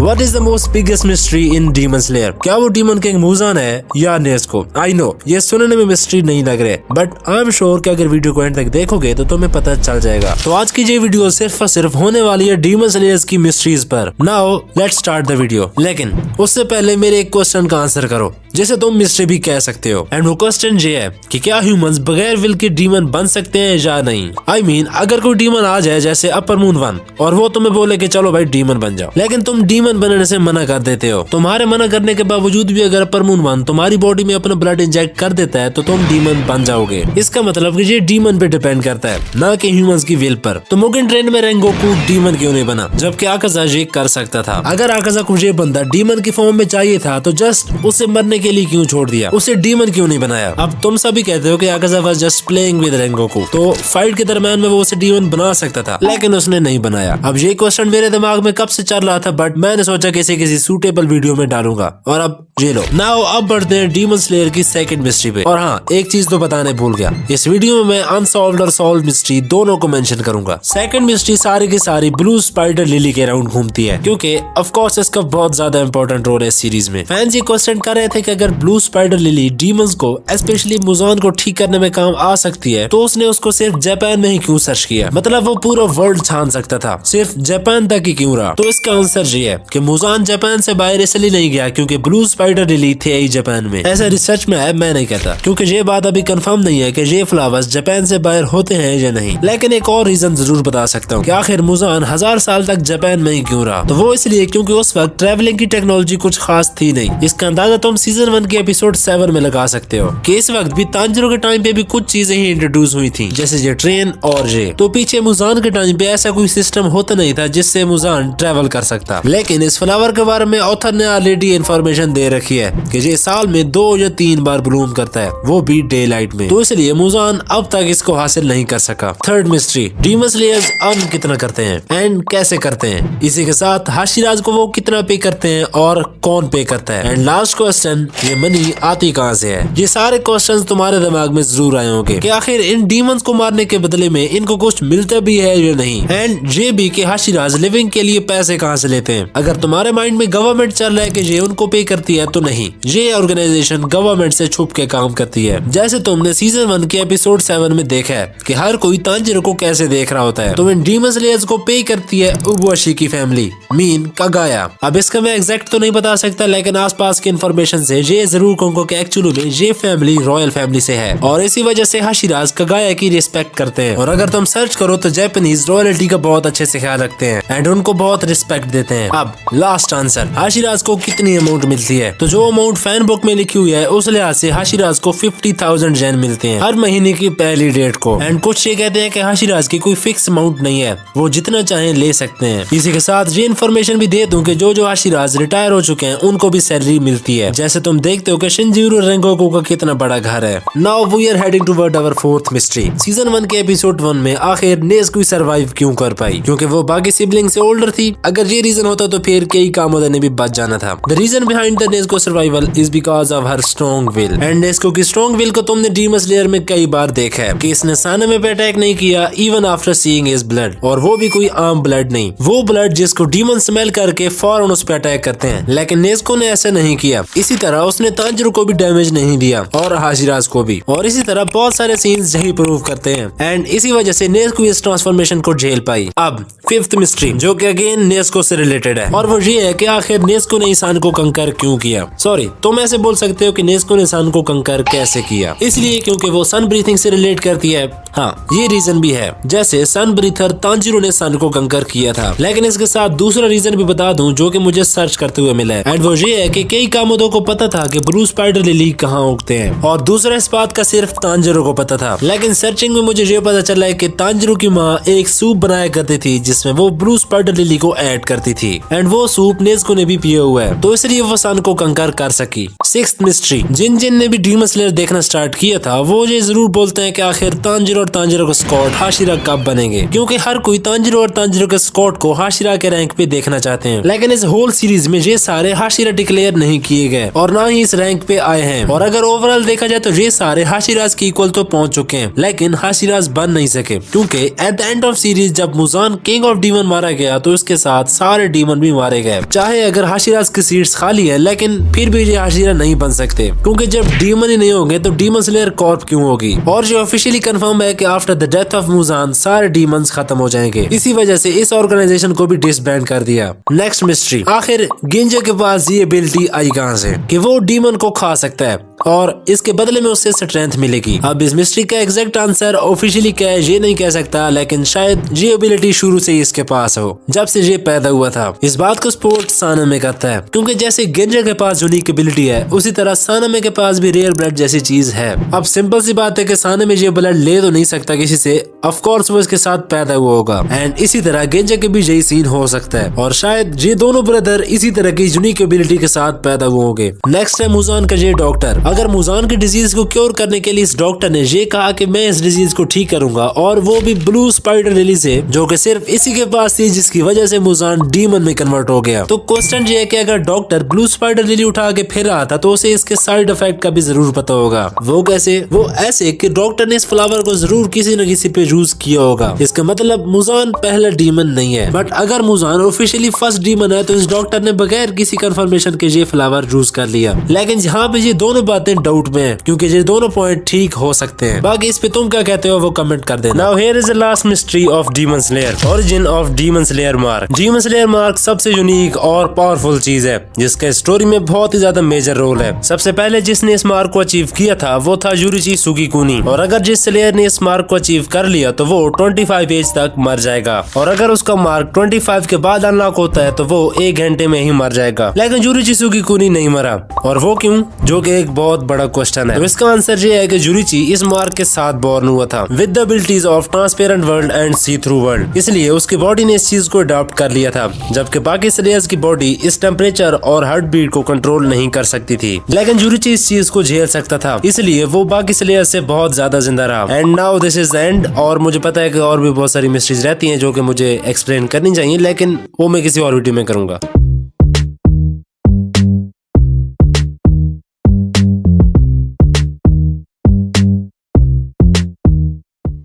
What is the most biggest mystery in demon slayer? क्या वो demon king Muzan है या नेज़्को? आई नो ये सुनने में मिस्ट्री नहीं लग रहे, बट आई एम श्योर कि अगर वीडियो को एंड तक देखोगे तो तुम्हें पता चल जाएगा। तो आज की ये वीडियो सिर्फ और सिर्फ होने वाली है डीमन स्लेयर्स की मिस्ट्रीज पर। Now let's start the video. लेकिन उससे पहले मेरे एक क्वेश्चन का आंसर करो जिसे तुम मिस्ट्री भी कह सकते हो, एंड वो क्वेश्चन ये है कि क्या ह्यूमंस बगैर विल के डीमन बन सकते हैं या नहीं। आई मीन अगर कोई डीमन आ जाए जैसे अपर मून 1 और वो तुम्हें बोले कि चलो भाई डीमन बन जाओ, लेकिन तुम डीमन बनने से मना कर देते हो। तुम्हारे मना करने के बावजूद भी अगर अपर मून 1 तुम्हारी बॉडी में अपना ब्लड इंजेक्ट कर देता है तो तुम डीमन बन जाओगे। इसका मतलब कि ये डीमन पे डिपेंड करता है, ना कि ह्यूमंस की विल पर। तो मुगेन ट्रेन में रेंगोकू डीमन क्यों नहीं बना जबकि आकाज़ा ये कर सकता था? अगर आकाज़ा को ये बंदा डीमन की फॉर्म में चाहिए था तो जस्ट उसे मरने के लिए क्यों छोड़ दिया? उसे डीमन क्यों नहीं बनाया? अब तुम सभी कहते हो कि Akaza was just playing with Rengoku, तो फाइट के दरमियान में वो उसे डीमन बना सकता था, लेकिन उसने नहीं बनाया। अब ये क्वेश्चन मेरे दिमाग में कब से चल रहा था, बट मैंने सोचा किसी सूटेबल वीडियो में डालूंगा, और अब ये लो। नाउ अब बढ़ते हैं डीमन स्लेयर की सेकंड मिस्ट्री पे। और हाँ, एक चीज तो बताने भूल गया, इस वीडियो में मैं अनसॉल्व्ड और सॉल्व मिस्ट्री दोनों को मेंशन करूंगा। सेकंड मिस्ट्री सारी की सारी ब्लू स्पाइडर लिली के अराउंड घूमती है, क्योंकि ऑफ कोर्स इसका बहुत ज्यादा इंपॉर्टेंट रोल है इस सीरीज में। फैंस ये क्वेश्चन कर रहे थे कि अगर ब्लू स्पाइडर लिली डीमंस को स्पेशली मुजान को ठीक करने में काम आ सकती है तो उसने उसको सिर्फ जापान में ही क्यों सर्च किया? मतलब वो पूरा वर्ल्ड छान सकता था, सिर्फ जापान तक ही क्यों रहा? तो इसका आंसर ये है कि मुजान जापान से बाहर इसलिए नहीं गया क्योंकि ब्लू स्पाइडर लिली थे ही जापान में। ऐसा रिसर्च में है, मैं नहीं कहता, क्योंकि ये बात अभी कंफर्म नहीं है कि ये फ्लावर्स जापान से बाहर होते हैं या नहीं। लेकिन एक और रीजन जरूर बता सकता हूँ कि आखिर मुजान 1000 साल तक जापान में ही क्यों रहा। तो वो इसलिए क्योंकि उस वक्त ट्रेवलिंग की टेक्नोलॉजी कुछ खास थी नहीं। इसका अंदाजा तुम सीजन 1 के एपिसोड 7 में लगा सकते हो कि इस वक्त भी तांजिरो के टाइम पे भी कुछ चीजें ही इंट्रोड्यूस हुई थी, जैसे ये ट्रेन और ये। तो पीछे मुजान के टाइम पे ऐसा कोई सिस्टम होता नहीं था जिससे मुजान ट्रेवल कर सकता। लेकिन इस फ्लावर के बारे में ऑथर ने ऑलरेडी इन्फॉर्मेशन दे रखी है कि ये साल में 2 या 3 बार ब्लूम करता है, वो भी डे लाइट में। तो इसलिए मुजान अब तक इसको हासिल नहीं कर सका। Third mystery, demon slayers earn कितना करते हैं एंड कैसे करते हैं? इसी के साथ हाशिराज को वो कितना पे करते हैं और कौन पे करता है? एंड लास्ट क्वेश्चन, ये मनी आती कहाँ से है? ये सारे क्वेश्चंस तुम्हारे दिमाग में जरूर आए होंगे कि आखिर इन डीमंस को मारने के बदले में इनको कुछ मिलता भी है या नहीं, एंड ये भी कि हाशिराज लिविंग के लिए पैसे कहाँ से लेते हैं। अगर तुम्हारे माइंड में गवर्नमेंट चल रहा है कि ये उनको पे करती है, तो नहीं, ये ऑर्गेनाइजेशन गवर्नमेंट से छुप के काम करती है। जैसे तुमने सीजन 1 के एपिसोड 7 में देखा है कि हर कोई तांजिरो को कैसे देख रहा होता है। तो इन डीमन स्लेयर्स को पे करती है उबुशी की फैमिली, मीन कागाया। अब इसका मैं एग्जैक्ट तो नहीं बता सकता, लेकिन आसपास की इन्फॉर्मेशन से ये जरूर कहूंगा कि एक्चुअली में ये फैमिली रॉयल फैमिली से है, और इसी वजह से हाशिराज कागाया की रिस्पेक्ट करते हैं। और अगर तुम सर्च करो तो जापानीज रॉयल्टी का बहुत अच्छे से ख्याल रखते हैं एंड उनको बहुत रिस्पेक्ट देते हैं। अब लास्ट आंसर, हाशिराज को कितनी अमाउंट मिलती है? तो जो अमाउंट फैन बुक में लिखी हुई है उस लिहाज से हाशिराज को 50,000 जेन मिलते हैं हर महीने की पहली डेट को। एंड कुछ ये कहते हैं कि हाशिराज की कोई फिक्स अमाउंट नहीं है, वो जितना चाहे ले सकते हैं। इसी के साथ ये इन्फॉर्मेशन भी दे दूं कि जो हाशिराज रिटायर हो चुके हैं उनको भी सैलरी मिलती है। जैसे तुम देखते हो कि शिनजीरो रेंगोकू का कितना बड़ा घर है। Now we are heading toward our fourth mystery. Season 1 के एपिसोड 1 में आखिर नेज़्को सर्वाइव क्यों कर पाई? क्योंकि वो बाकी सिबलिंग से ओल्डर थी। अगर ये रीजन होता तो फिर कई कामोदा ने भी बच जाना था। The reason behind the Nezuko survival is because of her strong will. And Nezuko की स्ट्रॉन्ग विल को तुमने डीमन स्लेयर में कई बार देखा है कि इसने सानमे पे अटैक नहीं किया even after seeing his blood, और वो भी कोई आम ब्लड नहीं, वो ब्लड जिसको डीमन स्मेल करके फौरन उस पे अटैक करते हैं। लेकिन नेज़्को ने ऐसा नहीं किया। इसी तरह उसने तांजिरो को भी डैमेज नहीं दिया और हाशिराज को भी, और इसी तरह बहुत सारे सीन्स यही प्रूव करते हैं। एंड इसी वजह से नेज़्को इस ट्रांसफॉर्मेशन को झेल पाई। अब फिफ्थ मिस्ट्री, जो कि अगेन नेज़्को से रिलेटेड है, और वो ये है कि आखिर नेज़्को ने इंसान को कंकर क्यों किया? सॉरी, तुम ऐसे बोल सकते हो कि नेज़्को ने इंसान को कंकर कैसे किया? इसलिए क्योंकि वो सन ब्रीथिंग से रिलेट करती है। हाँ, ये रीजन भी है। जैसे सन ब्रीथर तांजिरो ने सन को कंकर किया था। लेकिन इसके साथ दूसरा रीजन भी बता दूं जो कि मुझे सर्च करते हुए मिला है, एंड वो ये है कि कई कामोदों को पता था कि ब्लू स्पाइडर लिली कहाँ उगते हैं, और दूसरा इस बात का सिर्फ तांजिरो को पता था। लेकिन सर्चिंग में मुझे ये पता चला है कि तांजिरो की माँ एक सूप बनाया करती थी जिसमें वो ब्लू स्पाइडर लिली को ऐड करती थी, एंड वो सूप नेज़्को ने भी पिया हुआ है, तो इसलिए वो सन को कंकर कर सकी। सिक्स्थ मिस्ट्री, जिन ने भी डीमन स्लेयर देखना स्टार्ट किया था वो ये जरूर बोलते हैं कि आखिर तांजिरो और तांजिरो का स्क्वाड हाशिरा कब बनेंगे, क्योंकि हर कोई तांजिरो और तांजिरो के स्क्वाड को हाशिरा के रैंक पे देखना चाहते हैं। लेकिन इस होल सीरीज में ये सारे हाशिरा डिक्लेयर नहीं किए गए, और और ना ही इस रैंक पे आए हैं। और अगर ओवरऑल देखा जाए तो ये सारे हाशिराज के इक्वल तो पहुंच चुके हैं, लेकिन हाशिराज बन नहीं सके, क्योंकि at the end of series जब मुजान किंग ऑफ डीमन मारा गया तो उसके साथ सारे डीमन भी मारे गए। चाहे अगर हाशिराज की सीट्स खाली है, लेकिन फिर भी ये हाशिरा नहीं बन सकते, क्योंकि जब डीमन ही नहीं होंगे तो डीमन स्लेयर कॉर्प क्यों होगी। और जो ऑफिशियली कंफर्म है कि after the death of Muzan सारे डीमंस खत्म हो जाएंगे। इसी वजह से इस ऑर्गेनाइजेशन को भी डिसबैंड कर दिया। नेक्स्ट मिस्ट्री, आखिर गिंजे के पास ये एबिलिटी आई कहां से कि वो डीमन को खा सकता है और इसके बदले में उससे स्ट्रेंथ मिलेगी। अब इस मिस्ट्री का एग्जैक्ट आंसर ऑफिशियली क्या है ये नहीं कह सकता, लेकिन शायद ये एबिलिटी शुरू से ही इसके पास हो, जब से ये पैदा हुआ था। इस बात को सपोर्ट सानमे करता है, क्योंकि जैसे गिंजे के पास यूनिक एबिलिटी है, उसी तरह सानमे के पास भी रेयर ब्लड जैसी चीज है। अब सिंपल सी बात है कि सानमे ये ब्लड ले तो नहीं सकता किसी से, ऑफ कोर्स वो इसके साथ पैदा हुआ होगा। एंड इसी तरह गिंजे के भी यही सीन हो सकता है, और शायद ये दोनों ब्रदर इसी तरह की यूनिक एबिलिटी के साथ पैदा हुए होंगे। नेक्स्ट है मुजान का ये डॉक्टर। अगर मुजान की डिजीज को क्योर करने के लिए इस डॉक्टर ने ये कहा कि मैं इस डिजीज को ठीक करूंगा, और वो भी ब्लू स्पाइडर लिली से, जो कि सिर्फ इसी के पास थी, जिसकी वजह से मुजान डीमन में कन्वर्ट हो गया। तो क्वेश्चन ये है कि अगर डॉक्टर ब्लू स्पाइडर लिली उठा के फिर रहा था तो उसे इसके साइड इफेक्ट का भी जरूर पता होगा। वो कैसे? वो ऐसे कि डॉक्टर ने इस फ्लावर को जरूर किसी न किसी पे यूज किया होगा। इसका मतलब मुजान पहला डीमन नहीं है, बट अगर मुजान ऑफिशियली फर्स्ट डीमन है तो इस डॉक्टर ने बगैर किसी कंफर्मेशन के ये फ्लावर यूज कर लिया। लेकिन यहाँ पे ये दोनों बातें डाउट में है, क्योंकि ये दोनों पॉइंट ठीक हो सकते हैं। बाकी इस पे तुम क्या कहते हो वो कमेंट कर देना। Now here is the last mystery of demon slayer, origin of demon slayer mark. Demon slayer mark सबसे यूनिक और पावरफुल चीज है, जिसका स्टोरी में बहुत ही ज्यादा मेजर रोल है। सबसे पहले जिसने इस मार्क को अचीव किया था वो था यूरिची सुगिकुनी, और अगर जिस स्लेयर ने इस मार्क को अचीव कर लिया तो वो 25 एज तक मर जाएगा, और अगर उसका मार्क 25 के बाद अनलॉक होता है तो वो 1 घंटे में ही मर जाएगा। लेकिन यूरिची सुगिकुनी नहीं मरा, और वो क्यों? जो कि एक बहुत बड़ा क्वेश्चन है। तो इसका आंसर ये है कि यूरिची इस मार्क के साथ बॉर्न हुआ था, with the abilities of transparent world and see through world. इसलिए उसकी बॉडी ने इस चीज को अडॉप्ट कर लिया था, जबकि बाकी स्लेयर्स की बॉडी इस टेम्परेचर और हार्ट बीट को कंट्रोल नहीं कर सकती थी। लेकिन यूरिची इस चीज को झेल सकता था, इसलिए वो बाकी स्लेयर्स से बहुत ज्यादा जिंदा रहा। And now this is the end. और मुझे पता है कि और भी बहुत सारी मिस्ट्रीज रहती हैं जो कि मुझे एक्सप्लेन करनी चाहिए, लेकिन वो मैं किसी और वीडियो में करूंगा।